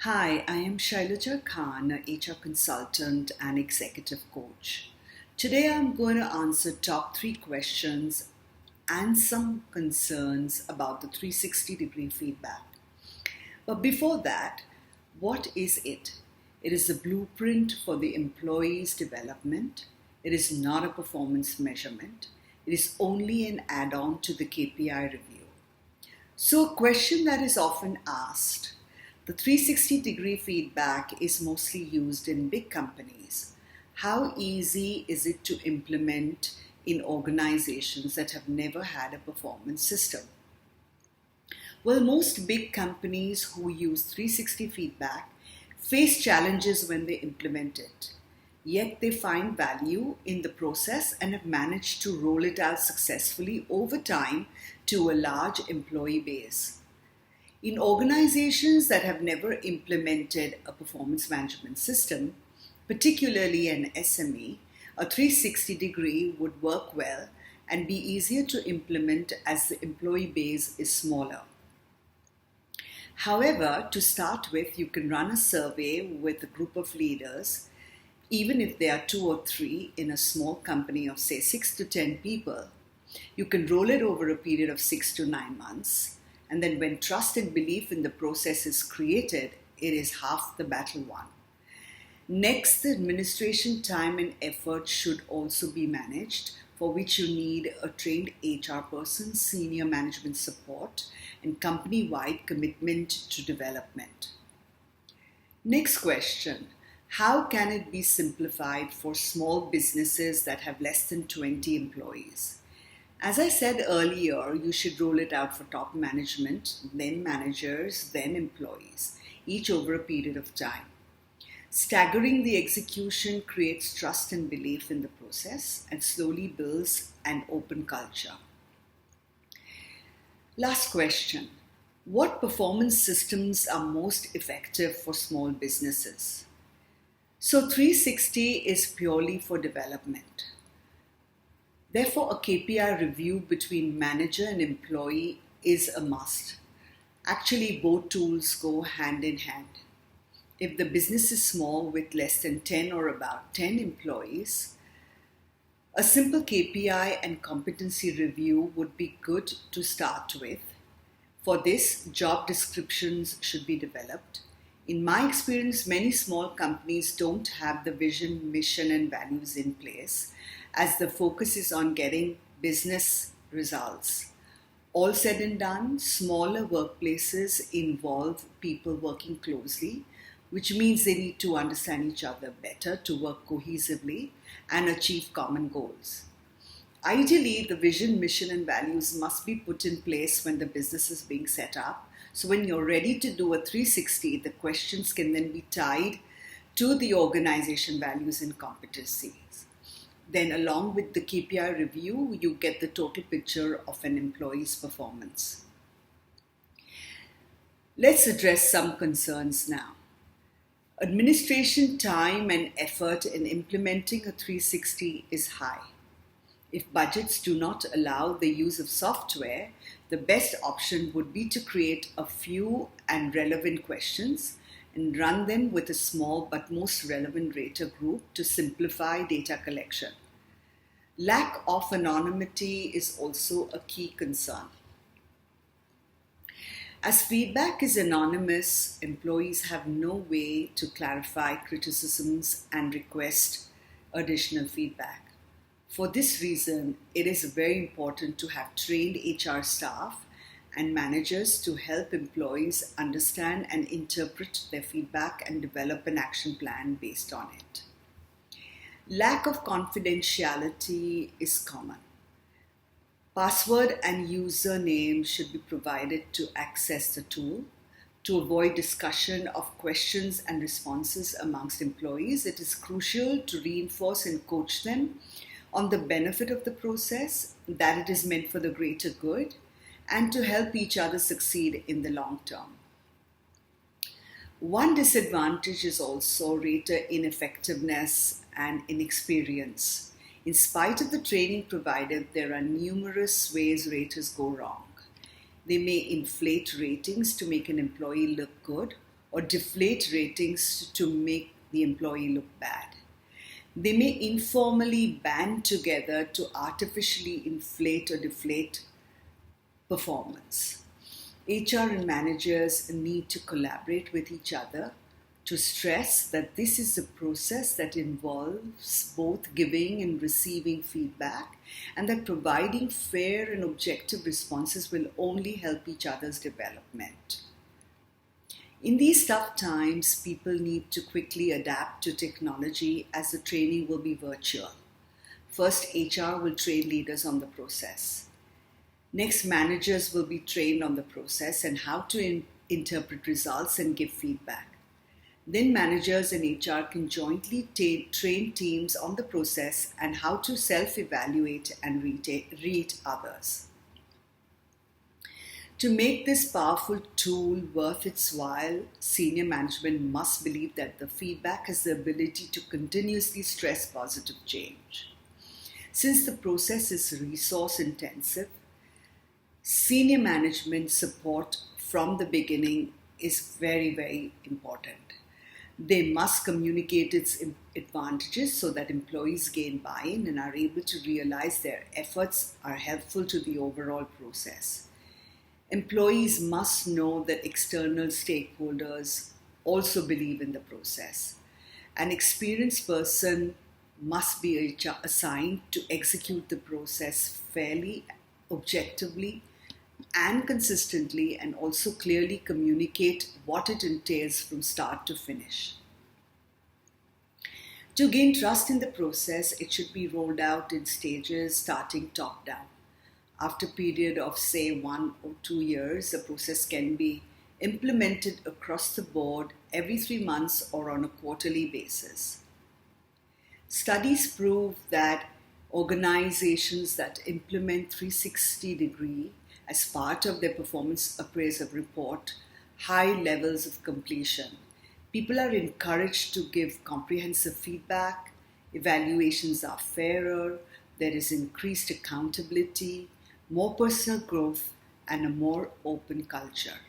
Hi, I am Shailaja Khan, a HR consultant and executive coach. Today I'm going to answer top 3 questions and some concerns about the 360-degree feedback. But before that, what is it? It is a blueprint for the employee's development. It is not a performance measurement. It is only an add-on to the KPI review. So, a question that is often asked: the 360-degree feedback is mostly used in big companies. How easy is it to implement in organizations that have never had a performance system? Well, most big companies who use 360 feedback face challenges when they implement it. Yet they find value in the process and have managed to roll it out successfully over time to a large employee base. In organizations that have never implemented a performance management system, particularly an SME, a 360-degree would work well and be easier to implement as the employee base is smaller. However, to start with, you can run a survey with a group of leaders, even if there are 2 or 3 in a small company of, say, 6 to 10 people. You can roll it over a period of 6 to 9 months. And then when trust and belief in the process is created, it is half the battle won. Next, the administration time and effort should also be managed, for which you need a trained HR person, senior management support, and company-wide commitment to development. Next question: how can it be simplified for small businesses that have less than 20 employees? As I said earlier, you should roll it out for top management, then managers, then employees, each over a period of time. Staggering the execution creates trust and belief in the process and slowly builds an open culture. Last question: what performance systems are most effective for small businesses? So 360 is purely for development. Therefore, a KPI review between manager and employee is a must. Actually, both tools go hand in hand. If the business is small with less than 10 or about 10 employees, a simple KPI and competency review would be good to start with. For this, job descriptions should be developed. In my experience, many small companies don't have the vision, mission, and values in place, as the focus is on getting business results. All said and done, smaller workplaces involve people working closely, which means they need to understand each other better to work cohesively and achieve common goals. Ideally, the vision, mission, and values must be put in place when the business is being set up. So when you're ready to do a 360, the questions can then be tied to the organization values and competencies. Then along with the KPI review, you get the total picture of an employee's performance. Let's address some concerns now. Administration time and effort in implementing a 360 is high. If budgets do not allow the use of software, the best option would be to create a few and relevant questions and run them with a small but most relevant rater group to simplify data collection. Lack of anonymity is also a key concern. As feedback is anonymous, employees have no way to clarify criticisms and request additional feedback. For this reason, it is very important to have trained HR staff and managers to help employees understand and interpret their feedback and develop an action plan based on it. Lack of confidentiality is common. Password and username should be provided to access the tool. To avoid discussion of questions and responses amongst employees, it is crucial to reinforce and coach them on the benefit of the process, that it is meant for the greater good, and to help each other succeed in the long term. One disadvantage is also rater ineffectiveness and inexperience. In spite of the training provided, there are numerous ways raters go wrong. They may inflate ratings to make an employee look good, or deflate ratings to make the employee look bad. They may informally band together to artificially inflate or deflate performance. HR and managers need to collaborate with each other to stress that this is a process that involves both giving and receiving feedback, and that providing fair and objective responses will only help each other's development. In these tough times, people need to quickly adapt to technology as the training will be virtual. First, HR will train leaders on the process. Next, managers will be trained on the process and how to interpret results and give feedback. Then managers and HR can jointly train teams on the process and how to self-evaluate and rate others. To make this powerful tool worth its while, senior management must believe that the feedback has the ability to continuously stress positive change. Since the process is resource intensive, senior management support from the beginning is very, very important. They must communicate its advantages so that employees gain buy-in and are able to realize their efforts are helpful to the overall process. Employees must know that external stakeholders also believe in the process. An experienced person must be assigned to execute the process fairly, objectively, and consistently, and also clearly communicate what it entails from start to finish. To gain trust in the process, it should be rolled out in stages starting top down. After a period of say 1 or 2 years, the process can be implemented across the board every 3 months or on a quarterly basis. Studies prove that organizations that implement 360-degree as part of their performance appraisal report high levels of completion. People are encouraged to give comprehensive feedback, evaluations are fairer, there is increased accountability, more personal growth, and a more open culture.